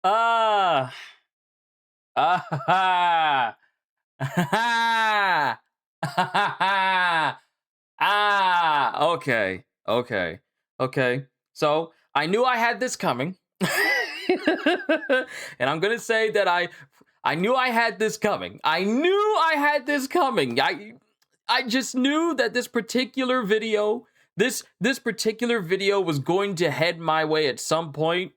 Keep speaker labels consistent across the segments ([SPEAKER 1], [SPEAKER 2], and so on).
[SPEAKER 1] Ah. Ah. Okay. Okay. Okay. So I knew I had this coming. And I'm gonna say that I knew I had this coming. I knew I had this coming. I just knew that this particular video was going to head my way at some point,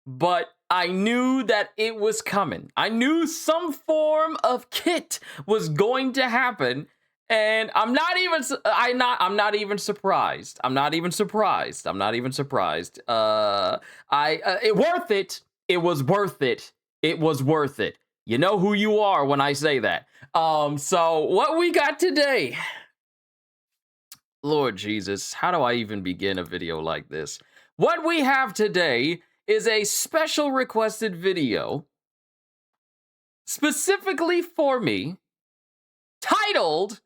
[SPEAKER 1] but I knew that it was coming. I knew some form of kit was going to happen, and I'm not even surprised. I'm not even surprised. I'm not even surprised. It worth it. It was worth it. It was worth it. You know who you are when I say that. So what we got today? Lord Jesus, how do I even begin a video like this? What we have today is a special requested video specifically for me titled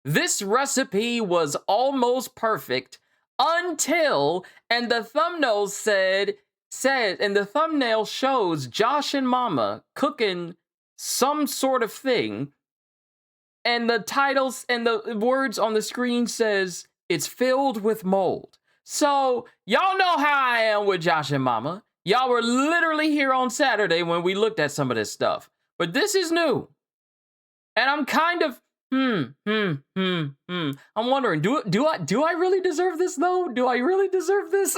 [SPEAKER 1] "This Recipe Was Almost Perfect Until," and the thumbnail and the thumbnail shows Josh and Mama cooking some sort of thing, and the titles and the words on the screen says it's filled with mold. So y'all know how I am with Josh and Mama. Y'all were literally here on Saturday when we looked at some of this stuff. But this is new. And I'm kind of I'm wondering, do I really deserve this though? Do I really deserve this?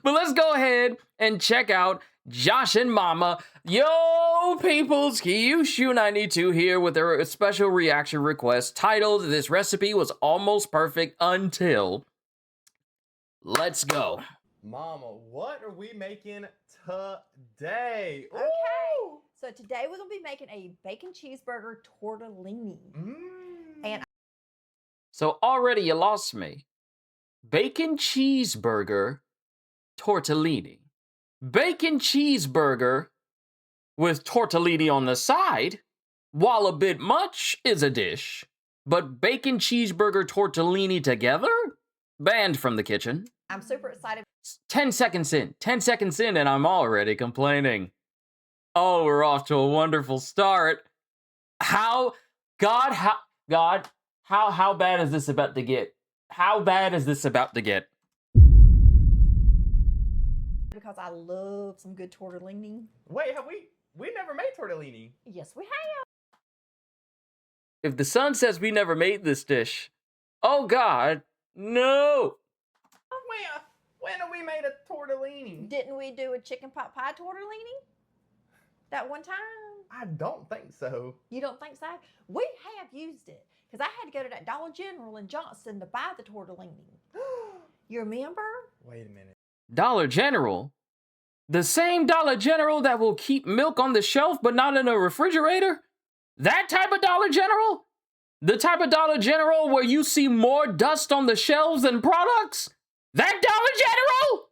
[SPEAKER 1] But let's go ahead and check out Josh and Mama. Yo, peoples, Kyushu92 here with a special reaction request titled "This Recipe Was Almost Perfect Until." Let's go.
[SPEAKER 2] Mama, what are we making today?
[SPEAKER 3] Okay.
[SPEAKER 2] Ooh.
[SPEAKER 3] So today we're going to be making a bacon cheeseburger tortellini. And
[SPEAKER 1] So already you lost me. Bacon cheeseburger tortellini. Bacon cheeseburger with tortellini on the side, while a bit much, is a dish. But bacon cheeseburger tortellini together? Banned from the kitchen.
[SPEAKER 3] I'm super excited.
[SPEAKER 1] 10 seconds in, and I'm already complaining. Oh, we're off to a wonderful start. How bad is this about to get? How bad is this about to get?
[SPEAKER 3] Because I love some good tortellini.
[SPEAKER 2] Wait, have we never made tortellini?
[SPEAKER 3] Yes, we have.
[SPEAKER 1] If the sun says we never made this dish, oh God, no.
[SPEAKER 2] When have we made a tortellini?
[SPEAKER 3] Didn't we do a chicken pot pie tortellini? That one time?
[SPEAKER 2] I don't think so.
[SPEAKER 3] You don't think so? We have used it. Because I had to go to that Dollar General in Johnston to buy the tortellini. You remember?
[SPEAKER 2] Wait a minute.
[SPEAKER 1] Dollar General? The same Dollar General that will keep milk on the shelf but not in a refrigerator? That type of Dollar General? The type of Dollar General where you see more dust on the shelves than products? That Dollar General?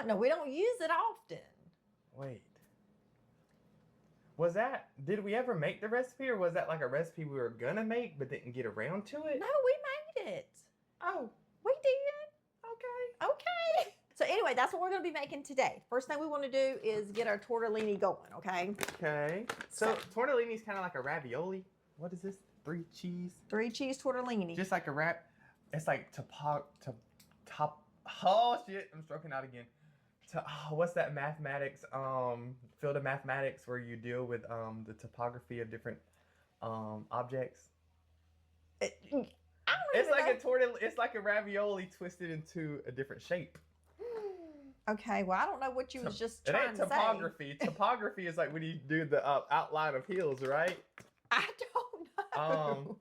[SPEAKER 3] No, we don't use it often.
[SPEAKER 2] Wait. Did we ever make the recipe, or was that like a recipe we were gonna make but didn't get around to it?
[SPEAKER 3] No, we made it.
[SPEAKER 2] Oh.
[SPEAKER 3] We did. Okay. So anyway, that's what we're going to be making today. First thing we want to do is get our tortellini going, okay?
[SPEAKER 2] Okay. So tortellini is kind of like a ravioli. What is this? 3 cheese?
[SPEAKER 3] 3 cheese tortellini.
[SPEAKER 2] Just like a wrap. It's like oh shit, I'm stroking out again. What's that mathematics, field of mathematics where you deal with the topography of different objects? It's like a ravioli twisted into a different shape.
[SPEAKER 3] Okay, well, I don't know what you was just
[SPEAKER 2] it
[SPEAKER 3] trying
[SPEAKER 2] ain't
[SPEAKER 3] to
[SPEAKER 2] topography.
[SPEAKER 3] say.
[SPEAKER 2] Topography is like when you do the outline of hills, right?
[SPEAKER 3] I don't know.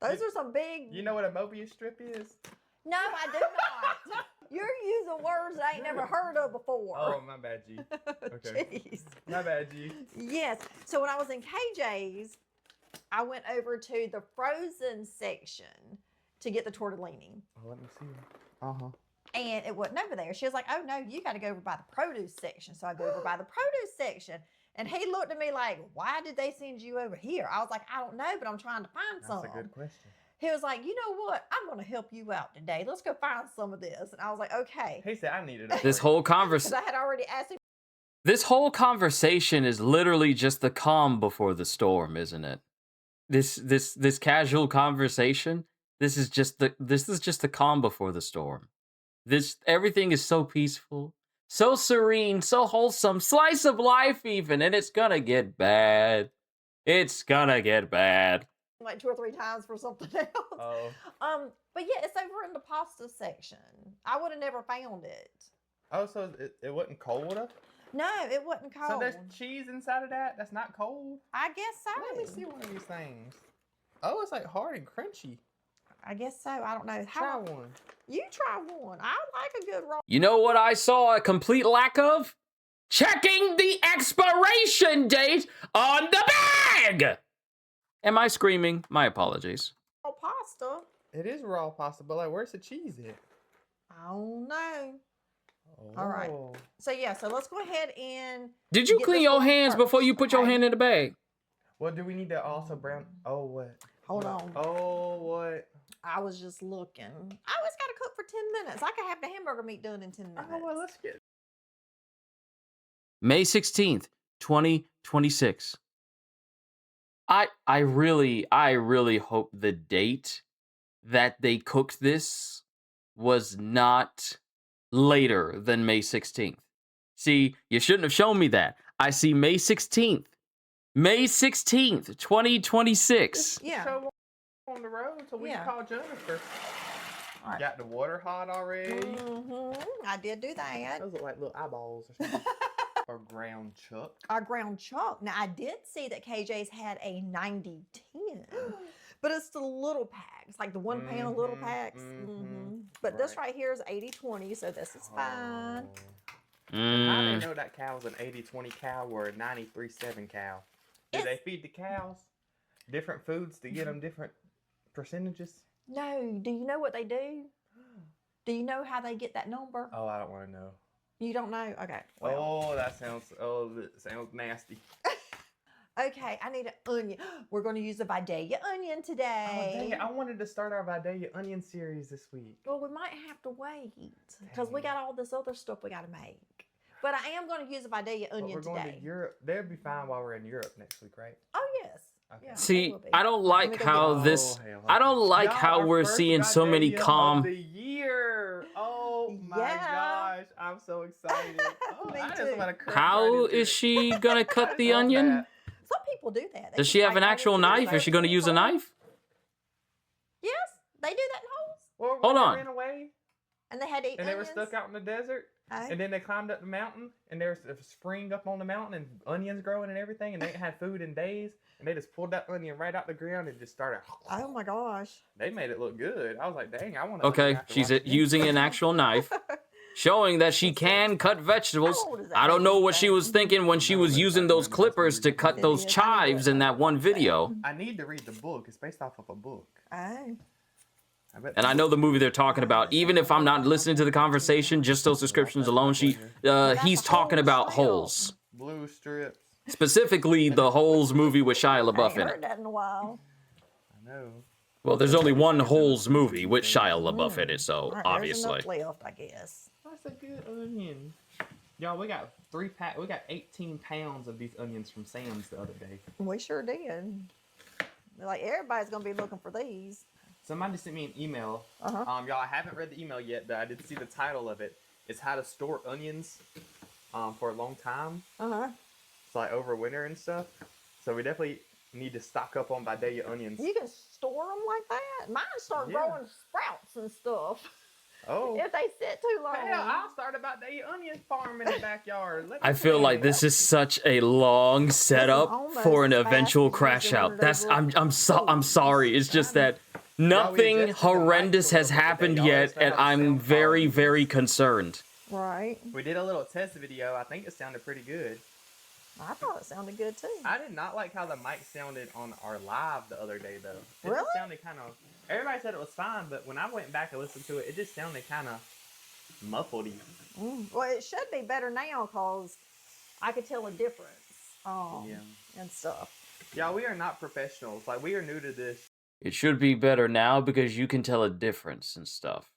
[SPEAKER 3] Those are some big...
[SPEAKER 2] You know what a Mobius strip is?
[SPEAKER 3] No, I do not. You're using words that I ain't never heard of before.
[SPEAKER 2] Oh, my bad, G. Okay.
[SPEAKER 3] Jeez.
[SPEAKER 2] My bad, G.
[SPEAKER 3] Yes. So when I was in KJ's, I went over to the frozen section to get the tortellini.
[SPEAKER 2] Oh, let me see. Uh-huh.
[SPEAKER 3] And it wasn't over there. She was like, oh, no, you got to go over by the produce section. So I go over by the produce section. And he looked at me like, why did they send you over here? I was like, I don't know, but I'm trying to find some.
[SPEAKER 2] That's a good question.
[SPEAKER 3] he was like, you know what? I'm going to help you out today. Let's go find some of this. And I was like, okay.
[SPEAKER 2] He said I needed it.
[SPEAKER 1] This whole
[SPEAKER 3] Because
[SPEAKER 1] conversation.
[SPEAKER 3] I had already asked him.
[SPEAKER 1] This whole conversation is literally just the calm before the storm, isn't it? This casual conversation. This is just the calm before the storm. Everything is so peaceful, so serene, so wholesome, slice of life even, and it's gonna get bad. It's gonna get bad.
[SPEAKER 3] Like 2 or 3 times for something else.
[SPEAKER 2] Oh.
[SPEAKER 3] But yeah, it's over in the pasta section. I would have never found it.
[SPEAKER 2] Oh, so it wasn't cold?
[SPEAKER 3] No, it wasn't cold.
[SPEAKER 2] So there's cheese inside of that? That's not cold?
[SPEAKER 3] I guess so.
[SPEAKER 2] Let me see one of these things. Oh, it's like hard and crunchy.
[SPEAKER 3] I guess so. I don't know.
[SPEAKER 2] Try one.
[SPEAKER 3] You try one. I like a good raw.
[SPEAKER 1] You know what I saw a complete lack of? Checking the expiration date on the bag! Am I screaming? My apologies.
[SPEAKER 3] Pasta.
[SPEAKER 2] It is raw pasta, but like, where's the cheese at?
[SPEAKER 3] I don't know.
[SPEAKER 2] Oh.
[SPEAKER 3] All right. So yeah, so let's go ahead and.
[SPEAKER 1] Did you
[SPEAKER 3] get
[SPEAKER 1] clean
[SPEAKER 3] this
[SPEAKER 1] your
[SPEAKER 3] one
[SPEAKER 1] hands
[SPEAKER 3] first,
[SPEAKER 1] before you put your
[SPEAKER 3] okay?
[SPEAKER 1] hand in the bag?
[SPEAKER 2] What do we need to also brown? Oh, what?
[SPEAKER 3] Hold on.
[SPEAKER 2] Oh, what?
[SPEAKER 3] I was just looking. I always got to cook for 10 minutes. I could have the hamburger meat done in 10 minutes.
[SPEAKER 2] Oh, well, let's get.
[SPEAKER 1] May 16th, 2026. I really hope the date that they cooked this was not later than May 16th. See, you shouldn't have shown me that. I see May 16th. May 16th, 2026.
[SPEAKER 3] Yeah.
[SPEAKER 2] Show on the road so we
[SPEAKER 3] Yeah.
[SPEAKER 2] can call Jennifer.
[SPEAKER 3] All right.
[SPEAKER 2] Got the water hot already.
[SPEAKER 3] I did do that.
[SPEAKER 2] Those look like little eyeballs or something. Or ground chuck.
[SPEAKER 3] Our ground chuck. Now, I did see that KJ's had a 90-10, but it's the little packs, like the 1 pound little packs. But this right here is 80-20, so this is fine.
[SPEAKER 2] I didn't know that cow was an 80-20 cow or a 93-7 cow. Do they feed the cows different foods to get them different percentages?
[SPEAKER 3] No. Do you know what they do? Do you know how they get that number?
[SPEAKER 2] Oh, I don't want to know.
[SPEAKER 3] You don't know? Okay. Well.
[SPEAKER 2] Oh, that sounds nasty.
[SPEAKER 3] Okay, I need an onion. We're going to use a Vidalia onion
[SPEAKER 2] Oh,
[SPEAKER 3] today.
[SPEAKER 2] dang it. I wanted to start our Vidalia onion series this week.
[SPEAKER 3] Well, we might have to wait because we got all this other stuff we got to make. But I am going to use a Vidalia
[SPEAKER 2] But
[SPEAKER 3] onion
[SPEAKER 2] we're going
[SPEAKER 3] today.
[SPEAKER 2] to Europe. They'll be fine while we're in Europe next week, right?
[SPEAKER 3] Oh, yes.
[SPEAKER 2] Okay.
[SPEAKER 3] Yeah, they
[SPEAKER 1] See,
[SPEAKER 3] will be.
[SPEAKER 1] I don't
[SPEAKER 3] Let me
[SPEAKER 1] like
[SPEAKER 3] go
[SPEAKER 1] how
[SPEAKER 3] get-
[SPEAKER 1] this.
[SPEAKER 2] hell.
[SPEAKER 1] I don't like
[SPEAKER 2] Y'all,
[SPEAKER 1] how
[SPEAKER 2] our
[SPEAKER 1] we're
[SPEAKER 2] first
[SPEAKER 1] seeing so many
[SPEAKER 2] Vidalia of
[SPEAKER 1] calm.
[SPEAKER 2] the year. Oh my
[SPEAKER 3] Yeah.
[SPEAKER 2] gosh, I'm so excited. Oh,
[SPEAKER 3] Me
[SPEAKER 2] I just
[SPEAKER 3] too.
[SPEAKER 2] want to crack
[SPEAKER 1] How
[SPEAKER 2] right into
[SPEAKER 1] is
[SPEAKER 2] it.
[SPEAKER 1] she gonna
[SPEAKER 2] I
[SPEAKER 1] cut
[SPEAKER 2] just
[SPEAKER 1] the
[SPEAKER 2] want
[SPEAKER 1] onion?
[SPEAKER 2] that.
[SPEAKER 3] Some people do that. They
[SPEAKER 1] Does
[SPEAKER 3] just
[SPEAKER 1] she have
[SPEAKER 3] bite
[SPEAKER 1] an
[SPEAKER 3] right
[SPEAKER 1] actual
[SPEAKER 3] into it.
[SPEAKER 1] knife? Is she gonna use a knife?
[SPEAKER 3] Yes, they do that in holes.
[SPEAKER 2] Well,
[SPEAKER 1] Hold
[SPEAKER 2] when
[SPEAKER 1] on.
[SPEAKER 2] they ran away
[SPEAKER 3] And they had to eat
[SPEAKER 2] and they were
[SPEAKER 3] onions.
[SPEAKER 2] stuck out in the desert.
[SPEAKER 3] Oh.
[SPEAKER 2] And then they climbed up the mountain, and there's a spring up on the mountain, and onions growing and everything, and they ain't had food in days, and they just pulled that onion right out the ground and just started.
[SPEAKER 3] Oh my gosh.
[SPEAKER 2] They made it look good. I was like, dang, I want to.
[SPEAKER 1] Okay, she's using an actual knife, showing that she can cut vegetables.
[SPEAKER 3] How old is that
[SPEAKER 1] I don't know
[SPEAKER 3] baby
[SPEAKER 1] what she was
[SPEAKER 3] thing?
[SPEAKER 1] thinking when she was using those clippers to cut those chives in that one video.
[SPEAKER 2] I need to read the book. It's based off of a book.
[SPEAKER 3] Oh.
[SPEAKER 1] And I know the movie they're talking about. Even if I'm not listening to the conversation, just those descriptions alone, he's talking about holes.
[SPEAKER 2] Blue strips.
[SPEAKER 1] Specifically, the Holes movie with Shia
[SPEAKER 3] I ain't
[SPEAKER 1] LaBeouf in
[SPEAKER 3] heard
[SPEAKER 1] it.
[SPEAKER 3] that in a while.
[SPEAKER 2] I know.
[SPEAKER 1] Well, there's only one Holes movie with Shia LaBeouf in it, so
[SPEAKER 3] All right,
[SPEAKER 1] obviously.
[SPEAKER 3] There's enough left, I guess.
[SPEAKER 2] That's a good onion. Y'all, we got 18 pounds of these onions from Sam's the other day.
[SPEAKER 3] We sure did. Like, everybody's going to be looking for these.
[SPEAKER 2] Somebody sent me an email.
[SPEAKER 3] Uh-huh.
[SPEAKER 2] Y'all, I haven't read the email yet, but I did see the title of it. It's how to store onions for a long time.
[SPEAKER 3] Uh-huh.
[SPEAKER 2] It's like over winter and stuff. So we definitely need to stock up on Vidalia onions.
[SPEAKER 3] You can store them like that? Mine start
[SPEAKER 2] Yeah.
[SPEAKER 3] growing sprouts and stuff.
[SPEAKER 2] Oh.
[SPEAKER 3] If they sit too long.
[SPEAKER 2] Hell, I'll start a Vidalia onion farm in the backyard. Let me
[SPEAKER 1] I feel like
[SPEAKER 2] play.
[SPEAKER 1] this is such a long setup
[SPEAKER 3] almost
[SPEAKER 1] for an
[SPEAKER 3] as fast
[SPEAKER 1] eventual
[SPEAKER 3] as
[SPEAKER 1] crash
[SPEAKER 3] using one
[SPEAKER 1] out.
[SPEAKER 3] of
[SPEAKER 1] That's
[SPEAKER 3] those
[SPEAKER 1] I'm sorry. It's just that nothing
[SPEAKER 2] adjusted the
[SPEAKER 1] horrendous
[SPEAKER 2] mic
[SPEAKER 1] has
[SPEAKER 2] a little bit
[SPEAKER 1] happened
[SPEAKER 2] today, y'all.
[SPEAKER 1] yet,
[SPEAKER 2] It's not
[SPEAKER 1] and
[SPEAKER 2] how the
[SPEAKER 1] I'm
[SPEAKER 2] sound
[SPEAKER 1] very,
[SPEAKER 2] quality
[SPEAKER 1] very
[SPEAKER 2] is.
[SPEAKER 1] concerned.
[SPEAKER 3] Right.
[SPEAKER 2] We did a little test video. I think it sounded pretty good.
[SPEAKER 3] I thought it sounded good too.
[SPEAKER 2] I did not like how the mic sounded on our live the other day, though. It
[SPEAKER 3] Really?
[SPEAKER 2] just sounded kind of. Everybody said it was fine, but when I went back and listened to it, it just sounded kind of muffledy.
[SPEAKER 3] Well, it should be better now because I could tell a difference
[SPEAKER 2] Yeah.
[SPEAKER 3] and stuff.
[SPEAKER 2] Y'all, we are not professionals. Like, we are new to this.
[SPEAKER 1] It should be better now because you can tell a difference and stuff.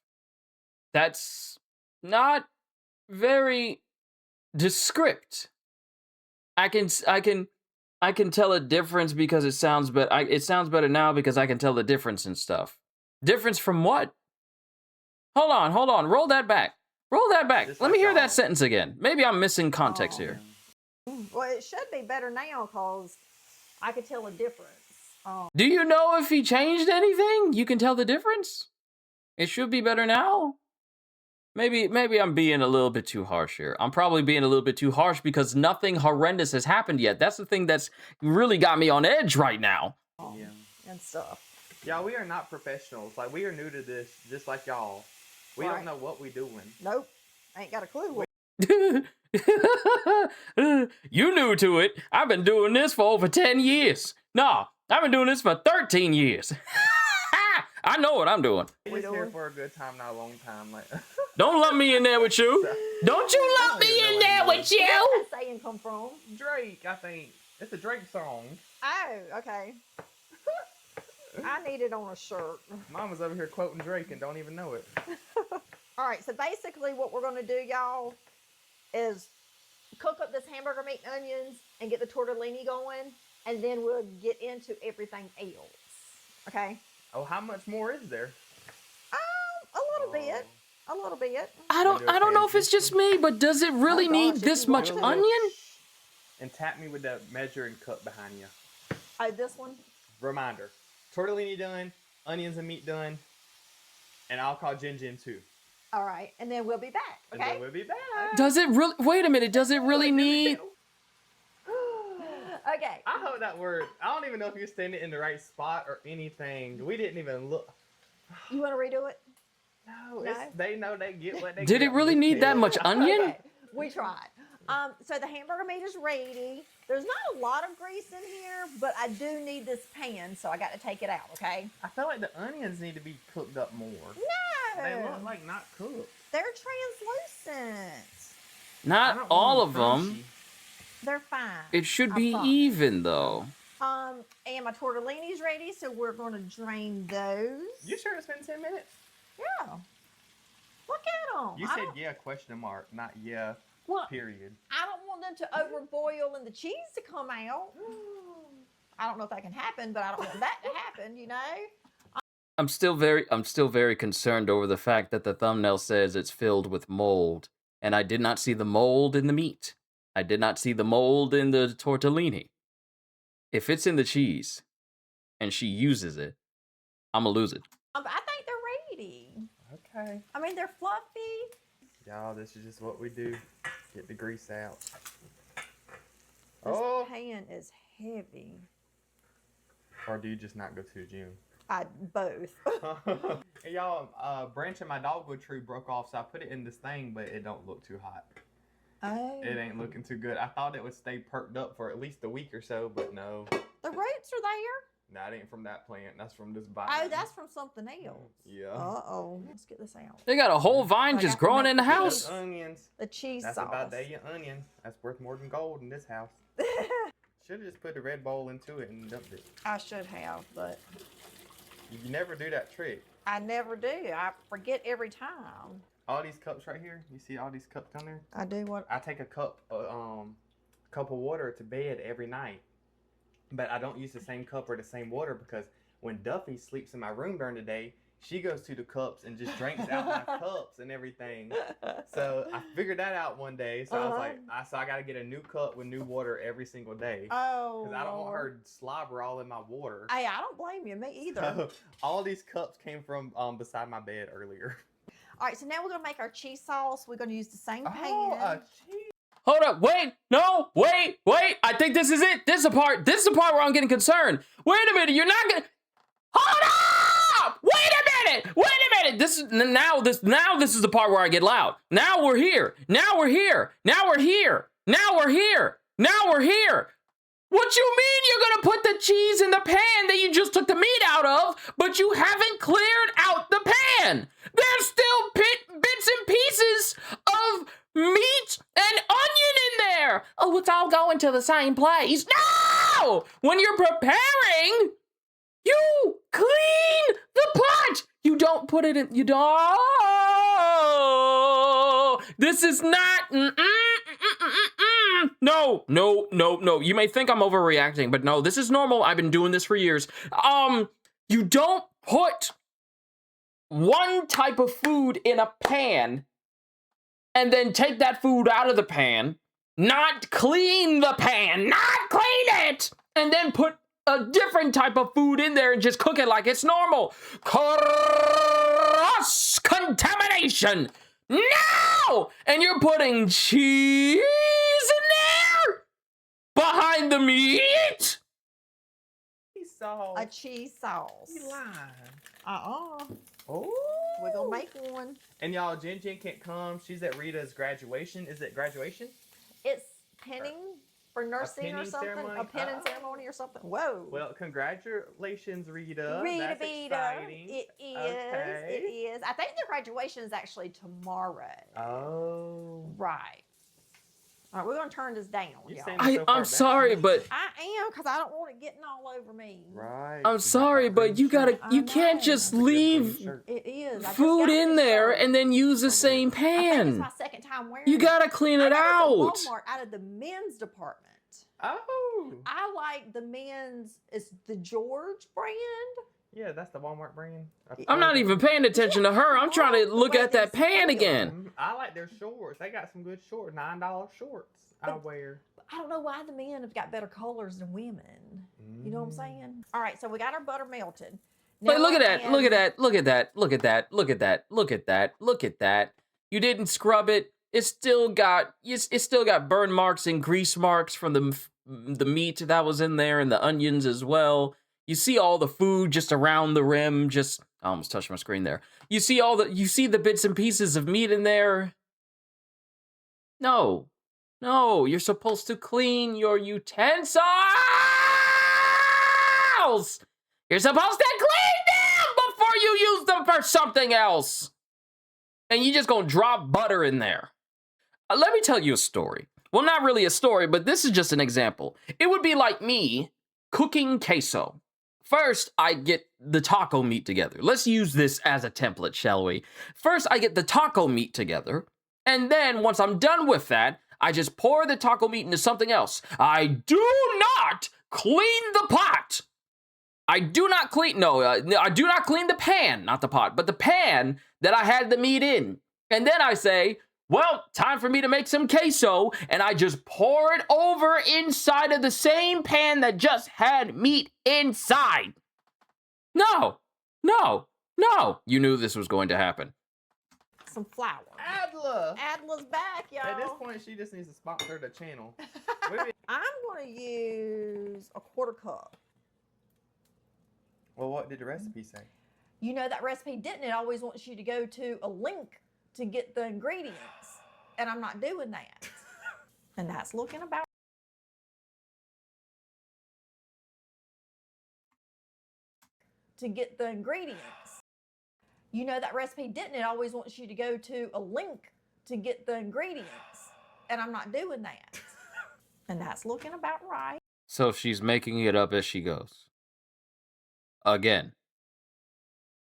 [SPEAKER 1] That's not very descript. I can tell a difference because it sounds better. It sounds better now because I can tell the difference and stuff. Difference from what? Hold on. Roll that back.
[SPEAKER 2] Just
[SPEAKER 1] Let
[SPEAKER 2] like
[SPEAKER 1] me hear that
[SPEAKER 2] y'all.
[SPEAKER 1] sentence again. Maybe I'm missing context here.
[SPEAKER 3] Well, it should be better now because I could tell a difference.
[SPEAKER 1] Do you know if he changed anything? You can tell the difference? It should be better now? Maybe I'm being a little bit too harsh here. I'm probably being a little bit too harsh because nothing horrendous has happened yet. That's the thing that's really got me on edge right now.
[SPEAKER 2] Yeah.
[SPEAKER 3] And stuff.
[SPEAKER 2] Y'all, we are not professionals. Like, we are new to this, just like y'all. We
[SPEAKER 3] Right.
[SPEAKER 2] don't know what we doing.
[SPEAKER 3] Nope. I ain't got a clue.
[SPEAKER 1] You new to it. I've been doing this for over 10 years. No, I've been doing this for 13 years. I know what I'm doing.
[SPEAKER 2] We're just here for a good time, not a long time. Like,
[SPEAKER 1] Don't lump me in there with you. Don't you lump me in there with
[SPEAKER 3] Where
[SPEAKER 1] you.
[SPEAKER 3] did that saying come from?
[SPEAKER 2] Drake, I think. It's a Drake song.
[SPEAKER 3] Oh, okay. I need it on a shirt.
[SPEAKER 2] Mom was over here quoting Drake and don't even know it.
[SPEAKER 3] All right, so basically what we're going to do, y'all, is cook up this hamburger meat and onions and get the tortellini going, and then we'll get into everything else. Okay?
[SPEAKER 2] Oh, how much more is there?
[SPEAKER 3] A little bit. A little bit.
[SPEAKER 1] I don't know if it's just me, but does it really
[SPEAKER 3] Oh,
[SPEAKER 1] need
[SPEAKER 3] gosh,
[SPEAKER 1] this
[SPEAKER 3] if you
[SPEAKER 1] much
[SPEAKER 3] want to.
[SPEAKER 1] onion?
[SPEAKER 2] And tap me with that measuring cup behind you.
[SPEAKER 3] Oh, this one?
[SPEAKER 2] Reminder. Tortellini done, onions and meat done, and I'll call Jin too.
[SPEAKER 3] All right, and then we'll be back,
[SPEAKER 2] And
[SPEAKER 3] okay?
[SPEAKER 2] then we'll be back.
[SPEAKER 1] Does it really? Wait a minute. Does it really need?
[SPEAKER 3] Okay.
[SPEAKER 2] I hope that word. I don't even know if you're standing in the right spot or anything. We didn't even look.
[SPEAKER 3] You want to redo it?
[SPEAKER 2] No,
[SPEAKER 3] No?
[SPEAKER 2] they know they get what they
[SPEAKER 1] Did
[SPEAKER 2] get
[SPEAKER 1] it really
[SPEAKER 2] on this
[SPEAKER 1] need that
[SPEAKER 2] kid.
[SPEAKER 1] much onion?
[SPEAKER 3] Okay, we tried. So the hamburger meat is ready. There's not a lot of grease in here, but I do need this pan, so I got to take it out, okay?
[SPEAKER 2] I feel like the onions need to be cooked up more. They
[SPEAKER 3] No,
[SPEAKER 2] look like not cooked.
[SPEAKER 3] they're translucent.
[SPEAKER 2] I
[SPEAKER 1] Not
[SPEAKER 2] don't
[SPEAKER 1] all
[SPEAKER 2] want
[SPEAKER 1] of
[SPEAKER 2] them
[SPEAKER 1] them.
[SPEAKER 3] They're fine.
[SPEAKER 1] It should
[SPEAKER 3] I
[SPEAKER 1] be
[SPEAKER 3] promise.
[SPEAKER 1] even though.
[SPEAKER 3] And my tortellini's ready, so we're going to drain those.
[SPEAKER 2] You sure it's been 10 minutes?
[SPEAKER 3] Yeah. Look at them.
[SPEAKER 2] You said yeah, question mark, not yeah,
[SPEAKER 3] Well,
[SPEAKER 2] period.
[SPEAKER 3] I don't want them to overboil and the cheese to come out. I don't know if that can happen, but I don't want that to happen, you know?
[SPEAKER 1] I'm still very concerned over the fact that the thumbnail says it's filled with mold, and I did not see the mold in the meat. I did not see the mold in the tortellini. If it's in the cheese, and she uses it, I'ma lose it.
[SPEAKER 3] I think they're ready.
[SPEAKER 2] Okay.
[SPEAKER 3] I mean, they're fluffy.
[SPEAKER 2] Y'all, this is just what we do. Get the grease out.
[SPEAKER 3] This
[SPEAKER 2] Oh!
[SPEAKER 3] pan is heavy.
[SPEAKER 2] Or do you just not go to the gym?
[SPEAKER 3] Both.
[SPEAKER 2] Hey, y'all, branch of my dogwood tree broke off, so I put it in this thing, but it don't look too hot.
[SPEAKER 3] Oh.
[SPEAKER 2] It ain't looking too good. I thought it would stay perked up for at least a week or so, but no.
[SPEAKER 3] The roots are there.
[SPEAKER 2] That ain't from that plant. That's from this vine.
[SPEAKER 3] Oh, that's from something else.
[SPEAKER 2] Yeah.
[SPEAKER 3] Uh-oh. Let's get this out.
[SPEAKER 1] They got a whole vine
[SPEAKER 3] I
[SPEAKER 1] just
[SPEAKER 3] got to
[SPEAKER 1] growing
[SPEAKER 3] make
[SPEAKER 1] in the
[SPEAKER 3] these.
[SPEAKER 1] house.
[SPEAKER 2] Onions.
[SPEAKER 3] The cheese
[SPEAKER 2] That's
[SPEAKER 3] sauce.
[SPEAKER 2] about that onion. That's worth more than gold in this house. Should have just put the red bowl into it and dumped it.
[SPEAKER 3] I should have, but
[SPEAKER 2] You never do that trick.
[SPEAKER 3] I never do. I forget every time.
[SPEAKER 2] All these cups right here. You see all these cups down there?
[SPEAKER 3] I do what?
[SPEAKER 2] I take a cup of water to bed every night, but I don't use the same cup or the same water because when Duffy sleeps in my room during the day, she goes to the cups and just drinks out my cups and everything. So I figured that out one day. So I was like, I got to get a new cup with new water every single day
[SPEAKER 3] Oh,
[SPEAKER 2] because I don't want
[SPEAKER 3] Lord.
[SPEAKER 2] her slobber all in my water.
[SPEAKER 3] Hey, I don't blame you. Me either.
[SPEAKER 2] So all these cups came from beside my bed earlier.
[SPEAKER 3] All right, so now we're going to make our cheese sauce. We're going to use the same pan.
[SPEAKER 2] Oh, cheese.
[SPEAKER 1] Hold up, wait, no, wait. I think this is it. This is the part where I'm getting concerned. Wait a minute, you're not gonna. Hold up! Wait a minute. This is the part where I get loud. Now we're here. What you mean you're gonna put the cheese in the pan that you just took the meat out of, but you haven't cleared out the pan? There's still bits and pieces of meat and onion in there. Oh, it's all going to the same place. No! When you're preparing, you clean put it in. You don't. This is not. No. You may think I'm overreacting, but no, this is normal. I've been doing this for years. You don't put one type of food in a pan and then take that food out of the pan, not clean the pan, not clean it, and then put a different type of food in there and just cook it like it's normal. Cross-contamination. No! And you're putting cheese in there behind the meat?
[SPEAKER 3] A cheese sauce.
[SPEAKER 2] You lying.
[SPEAKER 3] Oh, we're gonna make one.
[SPEAKER 2] And y'all, Jen can't come. She's at Rita's graduation. Is it graduation?
[SPEAKER 3] It's pinning for nursing or something.
[SPEAKER 2] ceremony?
[SPEAKER 3] A pinning ceremony or something. Whoa.
[SPEAKER 2] Well, congratulations, Rita.
[SPEAKER 3] Rita
[SPEAKER 2] That's
[SPEAKER 3] Beta.
[SPEAKER 2] exciting.
[SPEAKER 3] It is.
[SPEAKER 2] Okay.
[SPEAKER 3] It is. I think the graduation is actually tomorrow.
[SPEAKER 2] Oh.
[SPEAKER 3] Right. All right, we're gonna turn this down,
[SPEAKER 2] You're
[SPEAKER 3] y'all.
[SPEAKER 2] saying it so far
[SPEAKER 1] I'm
[SPEAKER 2] back.
[SPEAKER 1] sorry, but
[SPEAKER 3] I am, because I don't want it getting all over me.
[SPEAKER 2] Right.
[SPEAKER 1] I'm sorry, but you
[SPEAKER 3] I
[SPEAKER 1] can't
[SPEAKER 3] know.
[SPEAKER 1] just
[SPEAKER 2] That's a good
[SPEAKER 1] leave
[SPEAKER 2] shirt.
[SPEAKER 3] It is. I just
[SPEAKER 1] food
[SPEAKER 3] got
[SPEAKER 1] in
[SPEAKER 3] this
[SPEAKER 1] there
[SPEAKER 3] shirt.
[SPEAKER 1] and then use the same
[SPEAKER 3] I think
[SPEAKER 1] pan.
[SPEAKER 3] it's my second time wearing
[SPEAKER 1] You
[SPEAKER 3] it.
[SPEAKER 1] gotta clean
[SPEAKER 3] I
[SPEAKER 1] it
[SPEAKER 3] got
[SPEAKER 1] out.
[SPEAKER 3] this at Walmart out of the men's department.
[SPEAKER 2] Oh.
[SPEAKER 3] I like the men's. It's the George brand.
[SPEAKER 2] Yeah, that's the Walmart brand.
[SPEAKER 1] I'm not even paying attention to her. I'm trying to look at that pan again.
[SPEAKER 2] I like their shorts. They got some good shorts. $9 shorts I wear.
[SPEAKER 3] I don't know why the men have got better colors than women. You know what I'm saying? All right, so we got our butter melted.
[SPEAKER 1] But
[SPEAKER 3] Now
[SPEAKER 1] look at
[SPEAKER 3] we're
[SPEAKER 1] that, look at that, look at that, look at that, look at that, look at that, look at that. You didn't scrub it. It's still got burn marks and grease marks from the meat that was in there and the onions as well. You see all the food just around the rim. Just I almost touched my screen there. You see the bits and pieces of meat in there. No, you're supposed to clean your utensils. You're supposed to clean them before you use them for something else. And you just gonna drop butter in there. Let me tell you a story. Well, not really a story, but this is just an example. It would be like me cooking queso. First, I get the taco meat together. Let's use this as a template, shall we? First, I get the taco meat together. And then once I'm done with that, I just pour the taco meat into something else. I do not clean the pot. I do not clean the pan, not the pot, but the pan that I had the meat in. And then I say, well, time for me to make some queso, and I just pour it over inside of the same pan that just had meat inside. No. You knew this was going to happen.
[SPEAKER 3] some flour.
[SPEAKER 2] Adla.
[SPEAKER 3] Adla's back, y'all.
[SPEAKER 2] At this point, she just needs to sponsor the channel.
[SPEAKER 3] I'm going to use a 1/4 cup.
[SPEAKER 2] Well, what did the recipe say?
[SPEAKER 3] You know that recipe, didn't it? Always wants you to go to a link to get the ingredients. And I'm not doing that. And that's looking about. To get the ingredients. You know that recipe, didn't it? Always wants you to go to a link to get the ingredients. And I'm not doing that. And that's looking about right.
[SPEAKER 1] So she's making it up as she goes. Again.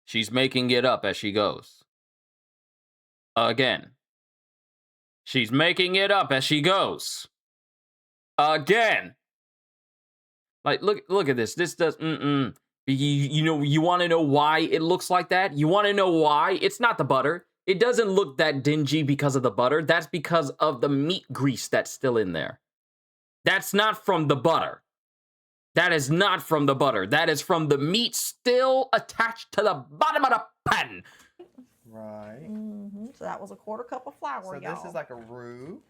[SPEAKER 1] She's making it up as she goes. Again. She's making it up as she goes. Again. Like, look at this. This does, You want to know why it looks like that? You want to know why? It's not the butter. It doesn't look that dingy because of the butter. That's because of the meat grease that's still in there. That's not from the butter. That is not from the butter. That is from the meat still attached to the bottom of the pan.
[SPEAKER 2] Right.
[SPEAKER 3] Mm-hmm. So that was a 1/4 cup of flour,
[SPEAKER 2] So
[SPEAKER 3] y'all.
[SPEAKER 2] this is like a roux.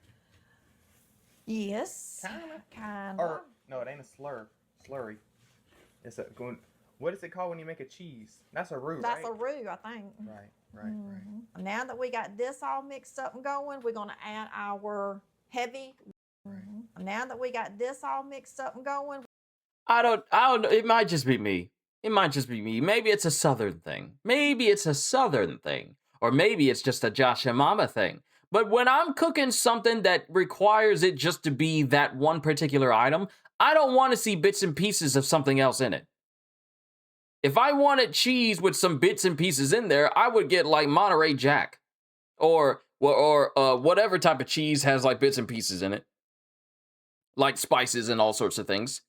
[SPEAKER 3] Yes.
[SPEAKER 2] Kinda. Or no, it ain't a slurry. It's a what is it called when you make a cheese? That's a roux,
[SPEAKER 3] That's
[SPEAKER 2] right?
[SPEAKER 3] a roux, I think.
[SPEAKER 2] Right.
[SPEAKER 3] Now that we got this all mixed up and going, we're going to add our heavy. Now that we got this all mixed up and going.
[SPEAKER 1] I don't know. It might just be me. Maybe it's a Southern thing. Or maybe it's just a Josh and Mama thing. But when I'm cooking something that requires it just to be that one particular item, I don't want to see bits and pieces of something else in it. If I wanted cheese with some bits and pieces in there, I would get like Monterey Jack or whatever type of cheese has like bits and pieces in it, like spices and all sorts of things.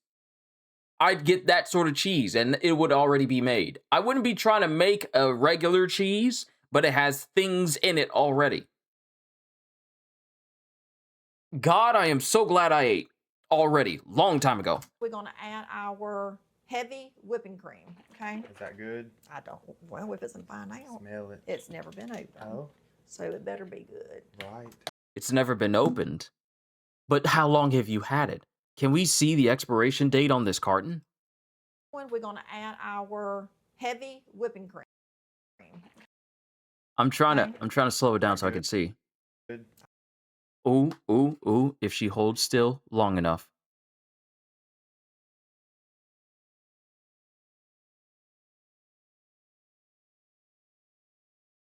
[SPEAKER 1] I'd get that sort of cheese and it would already be made. I wouldn't be trying to make a regular cheese, but it has things in it already. God, I am so glad I ate already, long time ago.
[SPEAKER 3] We're going to add our heavy whipping cream, okay?
[SPEAKER 2] Is that good?
[SPEAKER 3] I don't, well, if it's in fine out,
[SPEAKER 2] Smell it.
[SPEAKER 3] it's never been opened.
[SPEAKER 2] Oh,
[SPEAKER 3] So it better be good.
[SPEAKER 2] right.
[SPEAKER 1] It's never been opened. But how long have you had it? Can we see the expiration date on this carton?
[SPEAKER 3] When we're going to add our heavy whipping cream.
[SPEAKER 1] I'm trying
[SPEAKER 3] Okay.
[SPEAKER 1] to slow it down so I
[SPEAKER 2] Good.
[SPEAKER 1] can see.
[SPEAKER 2] Good.
[SPEAKER 1] Ooh, ooh, ooh, if she holds still long enough.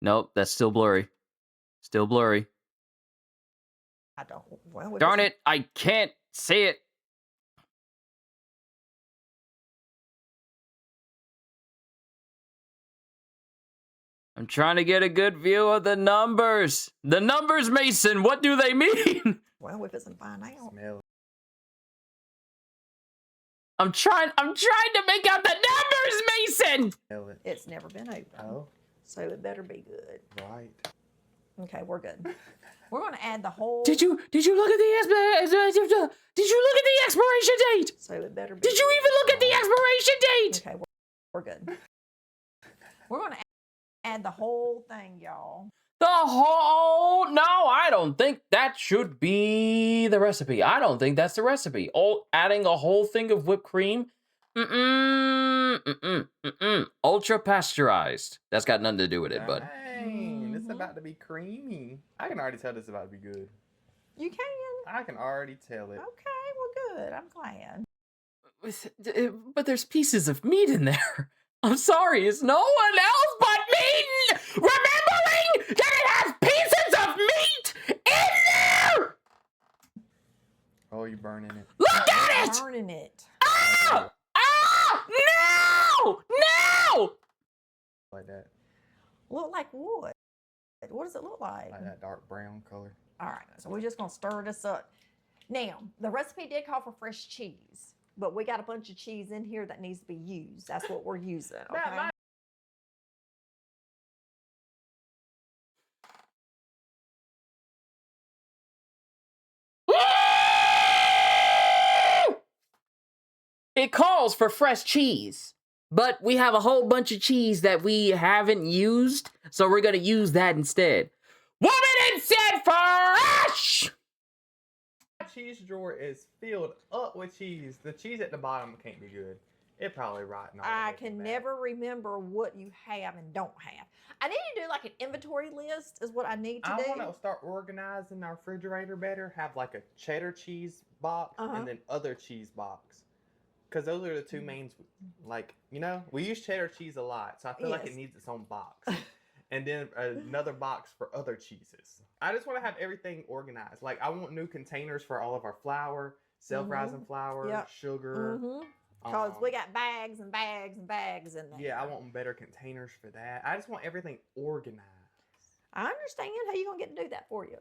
[SPEAKER 1] Nope, that's still blurry. Still blurry.
[SPEAKER 3] I don't, well, if
[SPEAKER 1] Darn
[SPEAKER 3] it's-
[SPEAKER 1] it, I can't see it. I'm trying to get a good view of the numbers. The numbers, Mason, what do they mean?
[SPEAKER 3] Well, if it's in fine out.
[SPEAKER 2] Smell it.
[SPEAKER 1] I'm trying to make out the numbers, Mason.
[SPEAKER 2] Smell it.
[SPEAKER 3] It's never been opened.
[SPEAKER 2] Oh,
[SPEAKER 3] So it better be good.
[SPEAKER 2] right.
[SPEAKER 3] Okay, we're good. We're going to add the whole.
[SPEAKER 1] Did you look at the expiration date?
[SPEAKER 3] So it better be.
[SPEAKER 1] Did you even look at the expiration date?
[SPEAKER 3] Okay, we're good. We're going to add the whole thing, y'all.
[SPEAKER 1] The whole... No, I don't think that should be the recipe. I don't think that's the recipe. Adding a whole thing of whipped cream? Ultra pasteurized. That's got nothing to do with it, bud.
[SPEAKER 2] Dang, this is
[SPEAKER 3] Mhm.
[SPEAKER 2] about to be creamy. I can already tell this is about to be good.
[SPEAKER 3] You can.
[SPEAKER 2] I can already tell it.
[SPEAKER 3] Okay, well, good. I'm glad.
[SPEAKER 1] But there's pieces of meat in there. I'm sorry, it's no one else but me remembering that it has pieces of meat in there!
[SPEAKER 2] Oh, you're burning it.
[SPEAKER 1] Look at it!
[SPEAKER 3] Burning it.
[SPEAKER 1] Ah! Ah! No! No!
[SPEAKER 2] Like that.
[SPEAKER 3] Look like what? What does it look like?
[SPEAKER 2] Like that dark brown color.
[SPEAKER 3] All right, so we're just gonna stir this up. Now, the recipe did call for fresh cheese, but we got a bunch of cheese in here that needs to be used. That's what we're using, okay?
[SPEAKER 1] It calls for fresh cheese, but we have a whole bunch of cheese that we haven't used, so we're gonna use that instead. Woman said fresh!
[SPEAKER 2] My cheese drawer is filled up with cheese. The cheese at the bottom can't be good. It probably rotten. all the
[SPEAKER 3] I
[SPEAKER 2] way
[SPEAKER 3] can
[SPEAKER 2] back.
[SPEAKER 3] never remember what you have and don't have. I need to do like an inventory list is what I need to
[SPEAKER 2] I
[SPEAKER 3] do.
[SPEAKER 2] want to start organizing our refrigerator better. Have like a cheddar cheese box
[SPEAKER 3] Uh-huh.
[SPEAKER 2] and then other cheese box. Because those are the two mains. Like, you know, we use cheddar cheese a lot. So I feel like
[SPEAKER 3] Yes.
[SPEAKER 2] it needs its own box. And then another box for other cheeses. I just want to have everything organized. Like, I want new containers for all of our flour, self-rising flour,
[SPEAKER 3] Yep.
[SPEAKER 2] sugar.
[SPEAKER 3] Because we got bags and bags and bags in there.
[SPEAKER 2] Yeah, I want better containers for that. I just want everything organized.
[SPEAKER 3] I understand. How you gonna get to do that for you?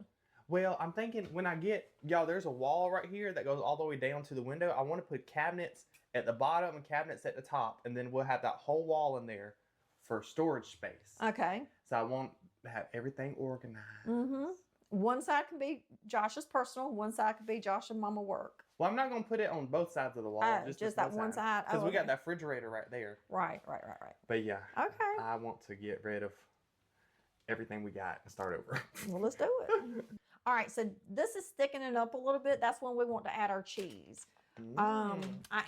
[SPEAKER 2] Well, I'm thinking when I get, y'all, there's a wall right here that goes all the way down to the window. I want to put cabinets at the bottom and cabinets at the top, and then we'll have that whole wall in there for storage space.
[SPEAKER 3] Okay.
[SPEAKER 2] So I want to have everything organized.
[SPEAKER 3] One side can be Josh's personal. One side could be Josh and Mama work.
[SPEAKER 2] Well, I'm not going to put it on both sides of the wall.
[SPEAKER 3] Just that one side.
[SPEAKER 2] Because
[SPEAKER 3] Oh,
[SPEAKER 2] we got
[SPEAKER 3] okay.
[SPEAKER 2] that refrigerator right there.
[SPEAKER 3] Right.
[SPEAKER 2] But yeah,
[SPEAKER 3] Okay.
[SPEAKER 2] I want to get rid of everything we got and start over.
[SPEAKER 3] Well, let's do it. All right. So this is thickening up a little bit. That's when we want to add our cheese. I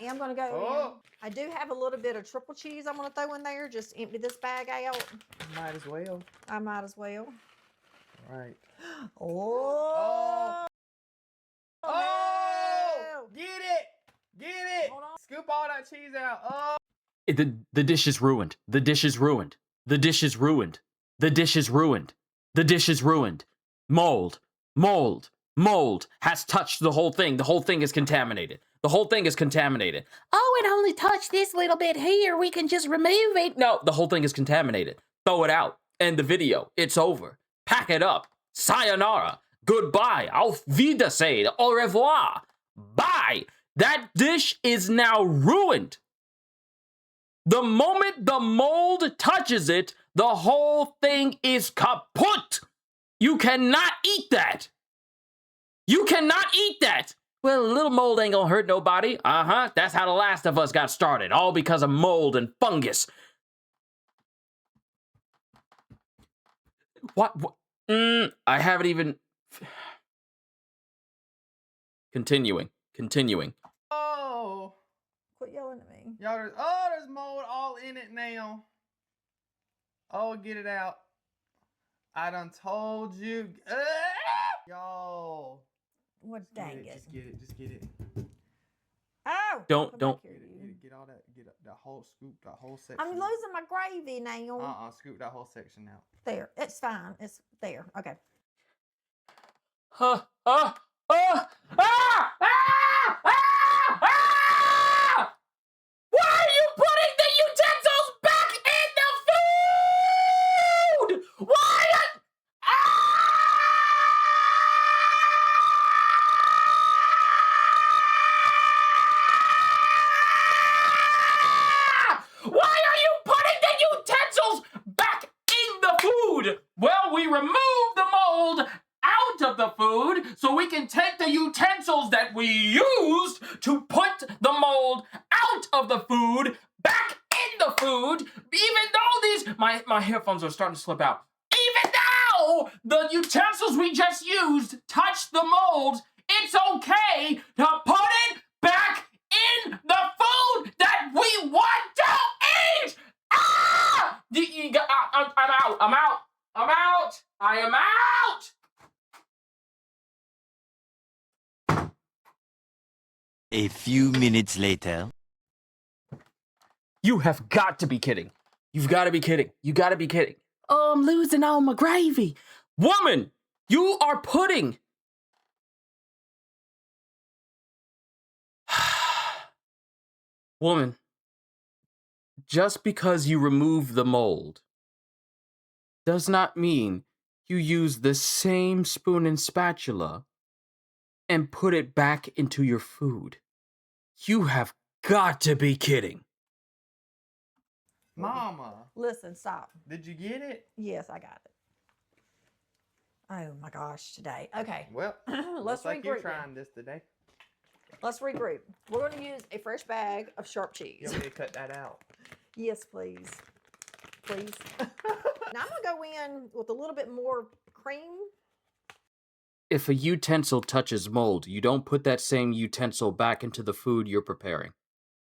[SPEAKER 3] am going to go
[SPEAKER 2] Oh.
[SPEAKER 3] in. I do have a little bit of triple cheese I'm going to throw in there. Just empty this bag out.
[SPEAKER 2] Might as well.
[SPEAKER 3] I might as well.
[SPEAKER 2] All right.
[SPEAKER 3] Oh.
[SPEAKER 2] Oh! Get it! Get it!
[SPEAKER 3] Hold on.
[SPEAKER 2] Scoop all that cheese out. Oh!
[SPEAKER 1] The dish is ruined. The dish is ruined. The dish is ruined. The dish is ruined. The dish is ruined. Mold. Mold. Mold has touched the whole thing. The whole thing is contaminated. The whole thing is contaminated. Oh, it only touched this little bit here. We can just remove it. No, the whole thing is contaminated. Throw it out. End the video. It's over. Pack it up. Sayonara. Goodbye. Auf Wiedersehen. Au revoir. Bye. That dish is now ruined. The moment the mold touches it, the whole thing is kaput. You cannot eat that. You cannot eat that. Well, a little mold ain't gonna hurt nobody. That's how The Last of Us got started. All because of mold and fungus. What? I haven't even... Continuing.
[SPEAKER 2] Oh.
[SPEAKER 3] Quit yelling at me.
[SPEAKER 2] Y'all, there's mold all in it now. Oh, get it out. I done told you. Y'all.
[SPEAKER 3] What dang it.
[SPEAKER 2] Just get it.
[SPEAKER 3] Oh!
[SPEAKER 1] Don't.
[SPEAKER 2] Get all that, get that whole scoop, that whole section.
[SPEAKER 3] I'm losing my gravy now.
[SPEAKER 2] Scoop that whole section out.
[SPEAKER 3] There. It's fine. It's there. Okay.
[SPEAKER 1] Why are you putting the utensils back in the food? Why? Why are you putting the utensils back in the food? Well, we removed the mold out of the food so we can take the utensils that we used to put the mold out of the food back in the food, even though these... My headphones are starting to slip out. Even though the utensils we just used touched the mold, it's okay to put it back in the food that we want to eat! Ah! I'm out! I am out!
[SPEAKER 4] A few minutes later.
[SPEAKER 1] You have got to be kidding. You've got to be kidding. You got to be kidding. Oh, I'm losing all my gravy. Woman, you are putting... Woman, just because you remove the mold does not mean you use the same spoon and spatula and put it back into your food. You have got to be kidding.
[SPEAKER 2] Mama.
[SPEAKER 3] Listen, stop.
[SPEAKER 2] Did you get it?
[SPEAKER 3] Yes, I got it. Oh my gosh, today. Okay.
[SPEAKER 2] Well,
[SPEAKER 3] Let's
[SPEAKER 2] looks like
[SPEAKER 3] regroup.
[SPEAKER 2] you're trying this today.
[SPEAKER 3] Let's regroup. We're going to use a fresh bag of sharp cheese.
[SPEAKER 2] You want me to cut that out?
[SPEAKER 3] Yes, please. Please. Now I'm going to go in with a little bit more cream.
[SPEAKER 1] If a utensil touches mold, you don't put that same utensil back into the food you're preparing.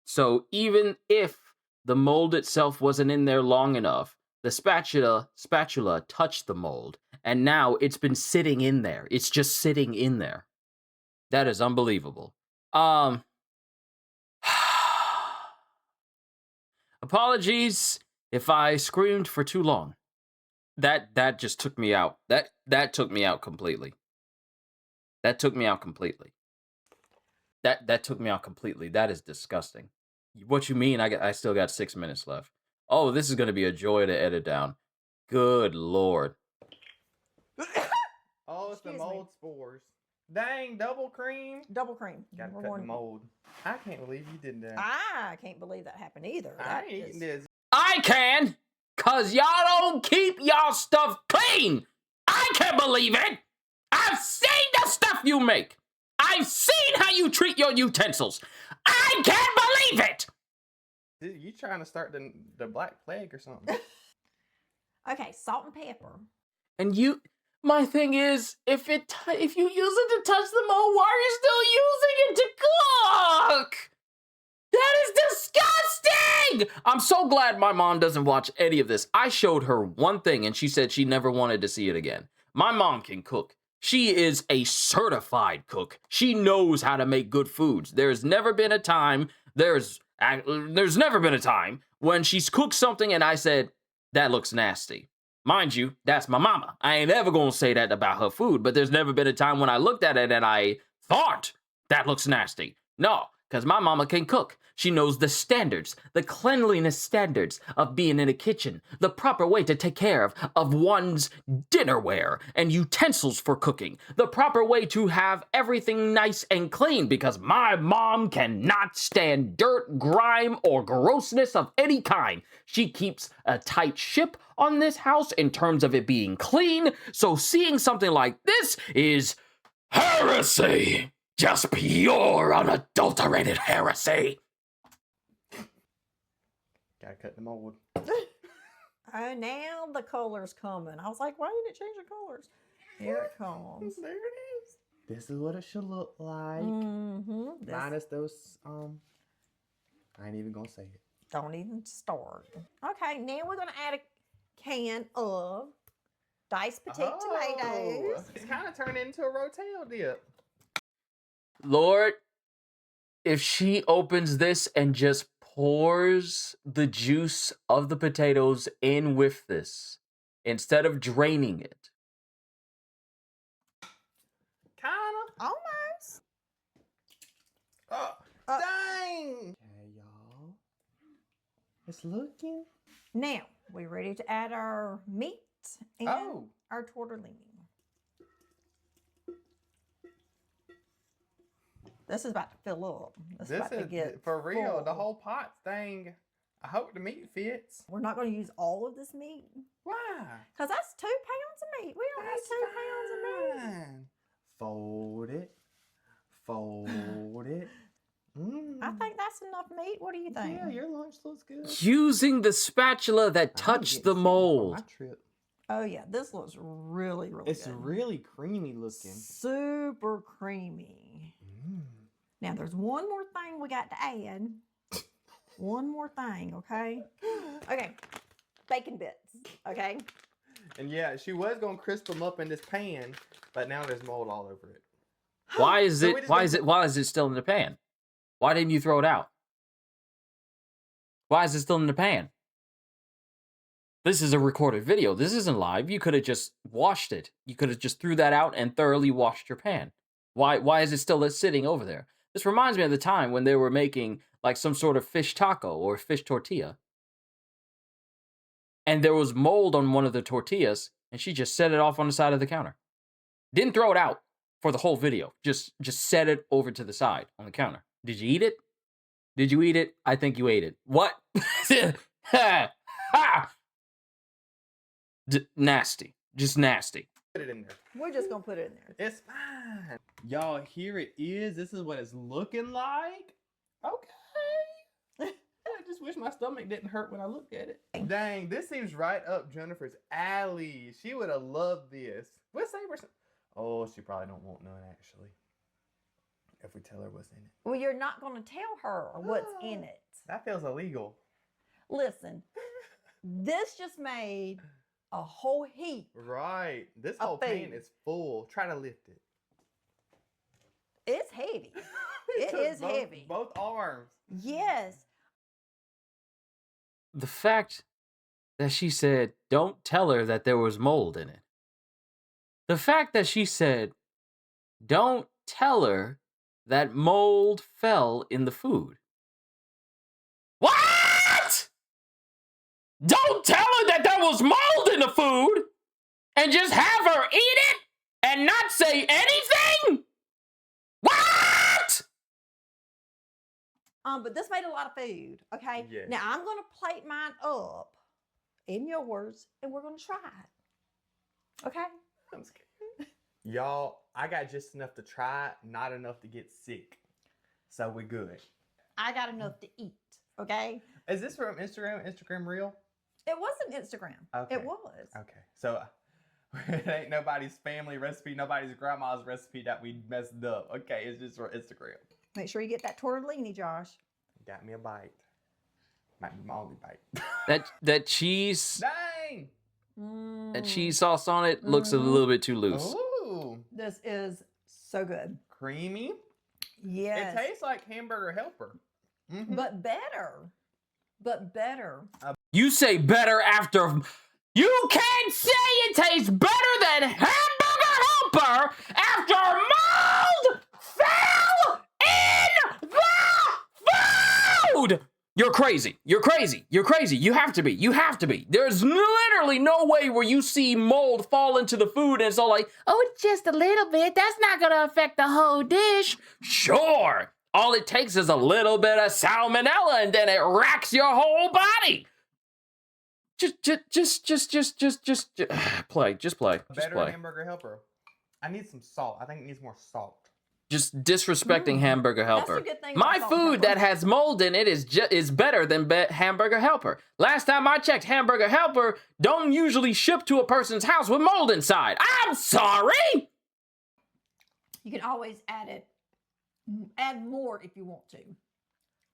[SPEAKER 1] So even if the mold itself wasn't in there long enough, the spatula touched the mold, and now it's been sitting in there. It's just sitting in there. That is unbelievable. Apologies if I screamed for too long. That just took me out. That took me out completely. That took me out completely. That took me out completely. That is disgusting. What you mean? I still got 6 minutes left. Oh, this is gonna be a joy to edit down. Good Lord.
[SPEAKER 2] Oh, it's the
[SPEAKER 3] Excuse me.
[SPEAKER 2] mold spores. Dang, double cream.
[SPEAKER 3] Double cream.
[SPEAKER 2] Gotta
[SPEAKER 3] We're
[SPEAKER 2] cut
[SPEAKER 3] going-
[SPEAKER 2] the mold. I can't believe you did that.
[SPEAKER 3] I can't believe that happened either.
[SPEAKER 2] I
[SPEAKER 3] That
[SPEAKER 2] ain't
[SPEAKER 3] is-
[SPEAKER 2] eating this.
[SPEAKER 1] I can, cause y'all don't keep y'all stuff clean. I can't believe it. I've seen the stuff you make. I've seen how you treat your utensils. I can't believe it.
[SPEAKER 2] Dude, you trying to start the Black Plague or something?
[SPEAKER 3] Okay, salt and pepper.
[SPEAKER 1] And my thing is, if you use it to touch the mold, why are you still using it to cook? That is disgusting! I'm so glad my mom doesn't watch any of this. I showed her one thing and she said she never wanted to see it again. My mom can cook. She is a certified cook. She knows how to make good foods. There's never been a time when she's cooked something and I said, that looks nasty. Mind you, that's my mama. I ain't ever gonna say that about her food, but there's never been a time when I looked at it and I thought, that looks nasty. No, because my mama can cook. She knows the standards, the cleanliness standards of being in a kitchen, the proper way to take care of one's dinnerware and utensils for cooking, the proper way to have everything nice and clean, because my mom cannot stand dirt, grime, or grossness of any kind. She keeps a tight ship on this house in terms of it being clean, so seeing something like this is heresy. Just pure, unadulterated heresy.
[SPEAKER 2] Gotta cut the mold.
[SPEAKER 3] Oh, now the color's coming. I was like, why didn't it change the colors? Here it comes.
[SPEAKER 2] There it is. This is what it should look like.
[SPEAKER 3] Mm-hmm.
[SPEAKER 2] Minus those, I ain't even gonna say it.
[SPEAKER 3] Don't even start. Okay, now we're gonna add a can of diced petite tomatoes.
[SPEAKER 2] It's kind of turned into a rotel dip.
[SPEAKER 1] Lord, if she opens this and just pours the juice of the potatoes in with this, instead of draining it.
[SPEAKER 2] Kinda.
[SPEAKER 3] Almost.
[SPEAKER 2] Oh, dang! Okay, y'all. It's looking.
[SPEAKER 3] Now, we ready to add our meat and our tortellini. This is about to fill up. This is about to get
[SPEAKER 2] for real.
[SPEAKER 3] full.
[SPEAKER 2] The whole pot's thing. I hope the meat fits.
[SPEAKER 3] We're not going to use all of this meat.
[SPEAKER 2] Why?
[SPEAKER 3] Because that's 2 pounds of meat. We don't need 2 pounds of meat.
[SPEAKER 2] Fine. Fold it. Fold it.
[SPEAKER 3] I think that's enough meat. What do you think?
[SPEAKER 2] Yeah, your lunch looks good.
[SPEAKER 1] Using the spatula that touched the mold.
[SPEAKER 2] My trip.
[SPEAKER 3] Oh, yeah. This looks really, really
[SPEAKER 2] It's
[SPEAKER 3] good.
[SPEAKER 2] really creamy looking.
[SPEAKER 3] Super creamy. Now, there's one more thing we got to add. One more thing, okay? Okay. Bacon bits, okay?
[SPEAKER 2] And yeah, she was going to crisp them up in this pan, but now there's mold all over it.
[SPEAKER 1] Why is
[SPEAKER 2] So
[SPEAKER 1] it why is it still in the pan? Why didn't you throw it out? Why is it still in the pan? This is a recorded video. This isn't live. You could have just washed it. You could have just threw that out and thoroughly washed your pan. Why is it still sitting over there? This reminds me of the time when they were making like some sort of fish taco or fish tortilla. And there was mold on one of the tortillas, and she just set it off on the side of the counter. Didn't throw it out for the whole video. Just set it over to the side on the counter. Did you eat it? Did you eat it? I think you ate it. What? Nasty. Just nasty.
[SPEAKER 2] Put it in there.
[SPEAKER 3] We're just going to put it in there.
[SPEAKER 2] It's fine. Y'all, here it is. This is what it's looking like. Okay. I just wish my stomach didn't hurt when I looked at it. Dang, this seems right up Jennifer's alley. She would have loved this. We'll save her some. Oh, she probably don't want none, actually. If we tell her what's in it.
[SPEAKER 3] Well, you're not going to tell her what's in it.
[SPEAKER 2] That feels illegal.
[SPEAKER 3] Listen, this just made a whole heap.
[SPEAKER 2] Right. This
[SPEAKER 3] Of
[SPEAKER 2] whole pan
[SPEAKER 3] food.
[SPEAKER 2] is full. Try to lift it.
[SPEAKER 3] It's heavy. It
[SPEAKER 2] took
[SPEAKER 3] is
[SPEAKER 2] both-
[SPEAKER 3] heavy.
[SPEAKER 2] Both arms.
[SPEAKER 3] Yes.
[SPEAKER 1] The fact that she said, don't tell her that there was mold in it. The fact that she said, don't tell her that mold fell in the food. What? Don't tell her that there was mold in the food and just have her eat it and not say anything? What?
[SPEAKER 3] But this made a lot of food, okay?
[SPEAKER 2] Yes.
[SPEAKER 3] Now, I'm going to plate mine up in yours, and we're going to try it. Okay?
[SPEAKER 2] I'm scared. Y'all, I got just enough to try, not enough to get sick. So we're good.
[SPEAKER 3] I got enough to eat, okay?
[SPEAKER 2] Is this from Instagram? Instagram Reel?
[SPEAKER 3] It wasn't Instagram.
[SPEAKER 2] Okay.
[SPEAKER 3] It was.
[SPEAKER 2] Okay. So it ain't nobody's family recipe, nobody's grandma's recipe that we messed up. Okay, it's just for Instagram.
[SPEAKER 3] Make sure you get that tortellini, Josh.
[SPEAKER 2] Got me a bite. Might be my only bite.
[SPEAKER 1] That cheese,
[SPEAKER 2] Dang!
[SPEAKER 1] that cheese sauce on it looks a little bit too loose.
[SPEAKER 2] Ooh.
[SPEAKER 3] This is so good.
[SPEAKER 2] Creamy.
[SPEAKER 3] Yes.
[SPEAKER 2] It tastes like Hamburger Helper. Mhm.
[SPEAKER 3] But better. But better.
[SPEAKER 1] You say better after. You can't tastes better than Hamburger Helper after mold fell in the food. You're crazy. You're crazy. You're crazy. You have to be. You have to be. There's literally no way where you see mold fall into the food and it's all like, oh, it's just a little bit. That's not going to affect the whole dish. Sure. All it takes is a little bit of salmonella and then it racks your whole body. Just play. Just play. Just
[SPEAKER 2] Better
[SPEAKER 1] play.
[SPEAKER 2] Hamburger Helper. I need some salt. I think it needs more salt.
[SPEAKER 1] Just disrespecting Hamburger Helper.
[SPEAKER 3] good thing
[SPEAKER 1] My
[SPEAKER 3] about salt and
[SPEAKER 1] food
[SPEAKER 3] pepper.
[SPEAKER 1] that has mold in it is better than Hamburger Helper. Last time I checked, Hamburger Helper don't usually ship to a person's house with mold inside. I'm sorry.
[SPEAKER 3] You can always add more if you want to.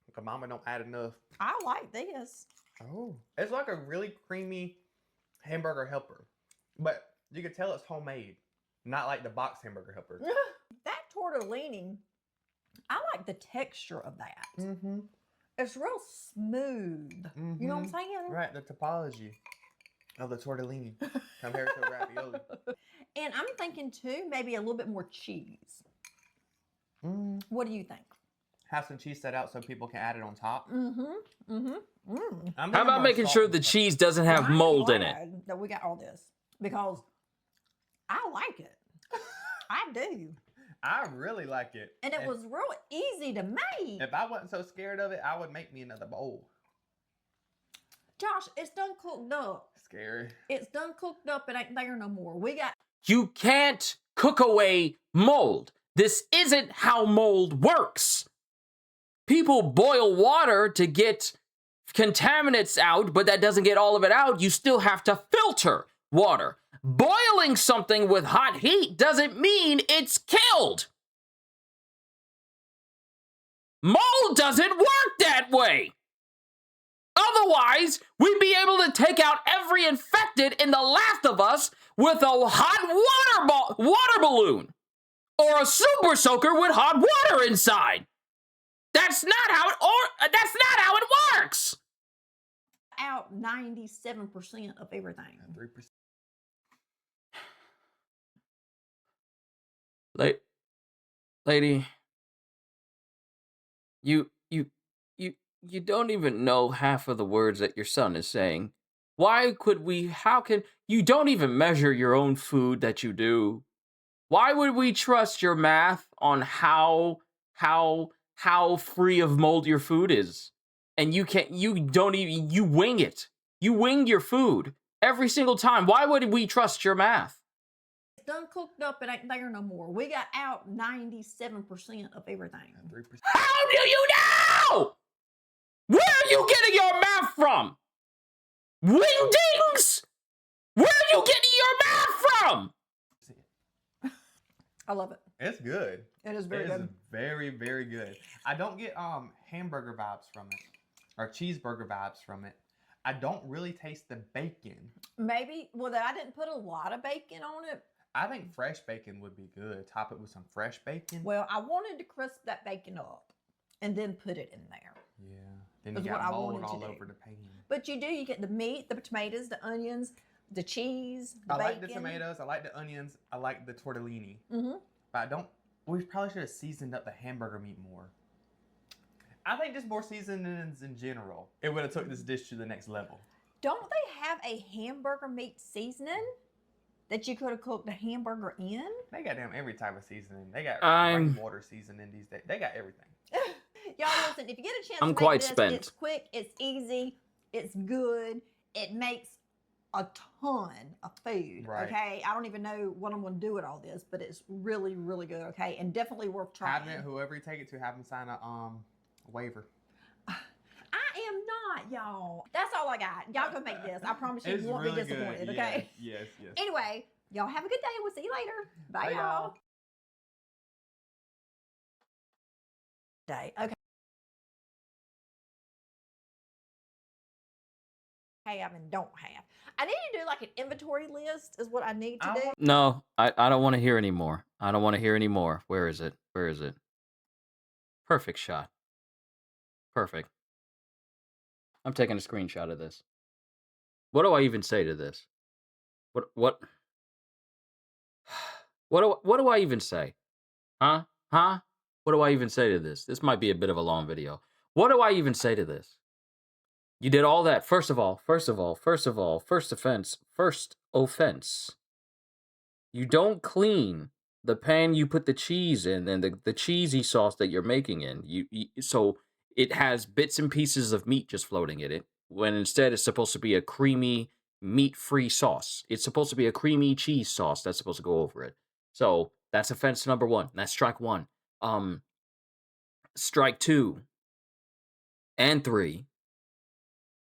[SPEAKER 2] Because Mama don't add enough.
[SPEAKER 3] I like this.
[SPEAKER 2] Oh. It's like a really creamy Hamburger Helper. But you can tell it's homemade. Not like the box Hamburger Helper.
[SPEAKER 3] That tortellini, I like the texture of that.
[SPEAKER 2] Mm-hmm.
[SPEAKER 3] It's real smooth. You know what I'm saying?
[SPEAKER 2] Right, the topology of the tortellini compared to the ravioli.
[SPEAKER 3] And I'm thinking too, maybe a little bit more cheese.
[SPEAKER 2] Mm.
[SPEAKER 3] What do you think?
[SPEAKER 2] Have some cheese set out so people can add it on top.
[SPEAKER 1] How about making sure the cheese doesn't have mold in it?
[SPEAKER 3] That we got all this because I like it. I do.
[SPEAKER 2] I really like it.
[SPEAKER 3] And it was real easy to make.
[SPEAKER 2] If I wasn't so scared of it, I would make me another bowl.
[SPEAKER 3] Josh, it's done cooked up.
[SPEAKER 2] Scary.
[SPEAKER 3] It's done cooked up. It ain't there no more. We got.
[SPEAKER 1] You can't cook away mold. This isn't how mold works. People boil water to get contaminants out, but that doesn't get all of it out. You still have to filter water. Boiling something with hot heat doesn't mean it's killed. Mold doesn't work that way. Otherwise, we'd be able to take out every infected in The Last of Us with a hot water balloon or a super soaker with hot water inside. That's not how it works.
[SPEAKER 3] Out 97% of everything.
[SPEAKER 2] 3%.
[SPEAKER 1] Lady, you don't even know half of the words that your son is saying. How can you don't even measure your own food that you do? Why would we trust your math on how free of mold your food is? And you wing it. You wing your food every single time. Why would we trust your math?
[SPEAKER 3] It's done cooked up. It ain't there no more. We got out 97% of everything.
[SPEAKER 2] 3%.
[SPEAKER 1] How do you know? Where are you getting your math from? Wingdings? Where are you getting your math from?
[SPEAKER 3] I love it.
[SPEAKER 2] It's good.
[SPEAKER 3] It is very
[SPEAKER 2] It
[SPEAKER 3] good.
[SPEAKER 2] is very, very good. I don't get hamburger vibes from it or cheeseburger vibes from it. I don't really taste the bacon.
[SPEAKER 3] Maybe, well, I didn't put a lot of bacon on it.
[SPEAKER 2] I think fresh bacon would be good. Top it with some fresh bacon.
[SPEAKER 3] Well, I wanted to crisp that bacon up and then put it in there.
[SPEAKER 2] Yeah. Then
[SPEAKER 3] That's
[SPEAKER 2] you
[SPEAKER 3] what
[SPEAKER 2] got
[SPEAKER 3] I
[SPEAKER 2] mold
[SPEAKER 3] wanted to
[SPEAKER 2] all
[SPEAKER 3] do.
[SPEAKER 2] over the pan.
[SPEAKER 3] But you do, you get the meat, the tomatoes, the onions, the cheese, the
[SPEAKER 2] I
[SPEAKER 3] bacon.
[SPEAKER 2] like the tomatoes. I like the onions. I like the tortellini.
[SPEAKER 3] Mm-hmm.
[SPEAKER 2] But we probably should have seasoned up the hamburger meat more. I think just more seasonings in general. It would have took this dish to the next level.
[SPEAKER 3] Don't they have a hamburger meat seasoning that you could have cooked the hamburger in?
[SPEAKER 2] They got damn every type of seasoning. They got
[SPEAKER 1] I'm-
[SPEAKER 2] rainwater seasoning these days. They got everything.
[SPEAKER 3] Y'all listen, if you get a chance
[SPEAKER 1] I'm
[SPEAKER 3] to make
[SPEAKER 1] quite
[SPEAKER 3] this,
[SPEAKER 1] spent.
[SPEAKER 3] it's quick, it's easy, it's good, it makes a ton of food,
[SPEAKER 2] Right.
[SPEAKER 3] okay? I don't even know what I'm going to do with all this, but it's really, really good, okay? And definitely worth trying.
[SPEAKER 2] Have it, whoever you take it to, have them sign a waiver.
[SPEAKER 3] I am not, y'all. That's all I got. Y'all go make this. I promise you,
[SPEAKER 2] It's
[SPEAKER 3] you won't
[SPEAKER 2] really
[SPEAKER 3] be disappointed,
[SPEAKER 2] good.
[SPEAKER 3] okay?
[SPEAKER 2] Yes, yes.
[SPEAKER 3] Anyway, y'all have a good day. We'll see you later. Bye,
[SPEAKER 2] Bye,
[SPEAKER 3] y'all.
[SPEAKER 2] y'all.
[SPEAKER 3] Day. Okay. Have and don't have. I need to do like an inventory list is what I need to
[SPEAKER 2] I
[SPEAKER 3] do.
[SPEAKER 2] want-
[SPEAKER 1] No, I don't want to hear anymore. I don't want to hear anymore. Where is it? Where is it? Perfect shot. Perfect. I'm taking a screenshot of this. What do I even say to this? What? What do I even say? Huh? Huh? What do I even say to this? This might be a bit of a long video. What do I even say to this? You did all that. First offense. You don't clean the pan you put the cheese in and the cheesy sauce that you're making in. So it has bits and pieces of meat just floating in it, when instead it's supposed to be a creamy meat-free sauce. It's supposed to be a creamy cheese sauce that's supposed to go over it. So that's offense number one. That's strike one. Strike 2 and 3,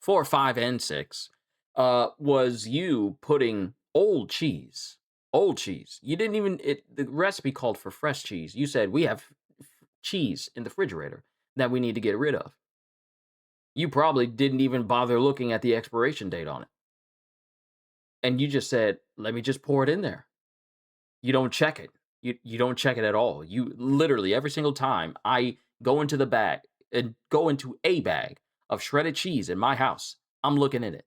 [SPEAKER 1] 4, 5, and 6 was you putting old cheese. Old cheese. You didn't even the recipe called for fresh cheese. You said we have cheese in the refrigerator that we need to get rid of. You probably didn't even bother looking at the expiration date on it. And you just said, "Let me just pour it in there." You don't check it. You don't check it at all. You literally every single time I go into the bag and go into a bag of shredded cheese in my house, I'm looking in it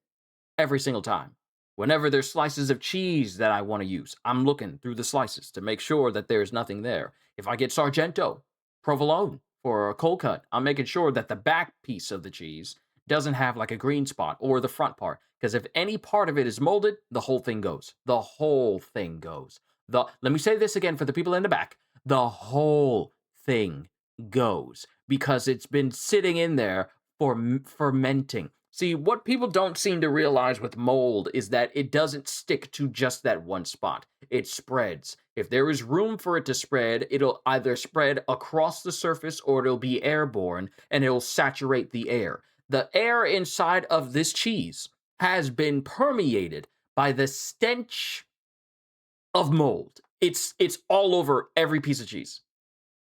[SPEAKER 1] every single time. Whenever there's slices of cheese that I want to use, I'm looking through the slices to make sure that there's nothing there. If I get Sargento, provolone for a cold cut, I'm making sure that the back piece of the cheese doesn't have like a green spot or the front part. Because if any part of it is molded, the whole thing goes. The whole thing goes. Let me say this again for the people in the back. The whole thing goes because it's been sitting in there for fermenting. See, what people don't seem to realize with mold is that it doesn't stick to just that one spot. It spreads. If there is room for it to spread, it'll either spread across the surface or it'll be airborne and it'll saturate the air. The air inside of this cheese has been permeated by the stench of mold. It's all over every piece of cheese.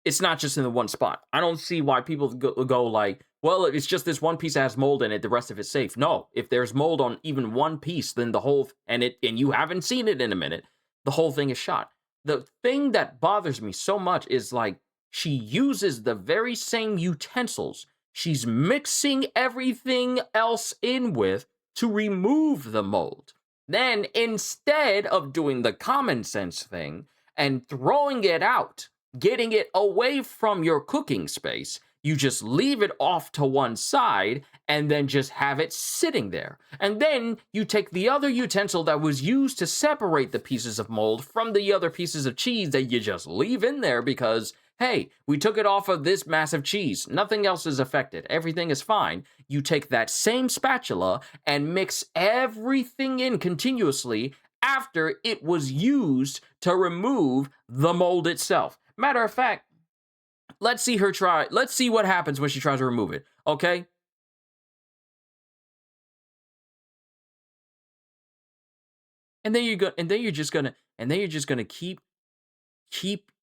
[SPEAKER 1] It's not just in the one spot. I don't see why people go like, well, it's just this one piece that has mold in it, the rest of it's safe. No, if there's mold on even one piece, then the whole and you haven't seen it in a minute, the whole thing is shot. The thing that bothers me so much is like she uses the very same utensils she's mixing everything else in with to remove the mold. Then instead of doing the common sense thing and throwing it out, getting it away from your cooking space, you just leave it off to one side and then just have it sitting there. And then you take the other utensil that was used to separate the pieces of mold from the other pieces of cheese that you just leave in there because, hey, we took it off of this massive cheese. Nothing else is affected. Everything is fine. You take that same spatula and mix everything in continuously after it was used to remove the mold itself. Matter of fact, let's see her try. Let's see what happens when she tries to remove it. Okay? And then you're just gonna keep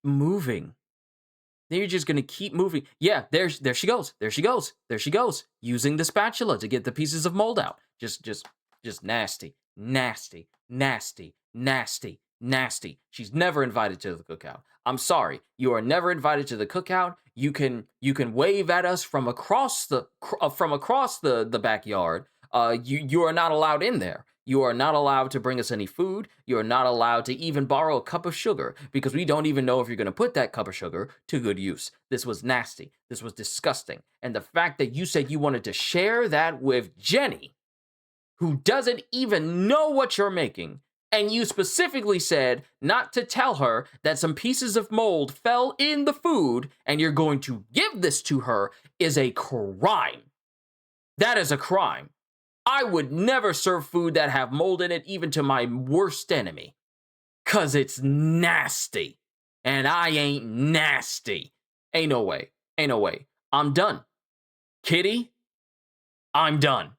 [SPEAKER 1] moving. Then you're just gonna keep moving. Yeah, there she goes. There she goes. There she goes. Using the spatula to get the pieces of mold out. Just nasty, nasty, nasty, nasty, nasty. She's never invited to the cookout. I'm sorry, you are never invited to the cookout. You can wave at us from across the backyard. You are not allowed in there. You are not allowed to bring us any food. You are not allowed to even borrow a cup of sugar because we don't even know if you're going to put that cup of sugar to good use. This was nasty. This was disgusting. And the fact that you said you wanted to share that with Jenny, who doesn't even know what you're making, and you specifically said not to tell her that some pieces of mold fell in the food and you're going to give this to her is a crime. That is a crime. I would never serve food that have mold in it even to my worst enemy. 'Cause it's nasty. And I ain't nasty. Ain't no way. Ain't no way. I'm done. Kitty, I'm done.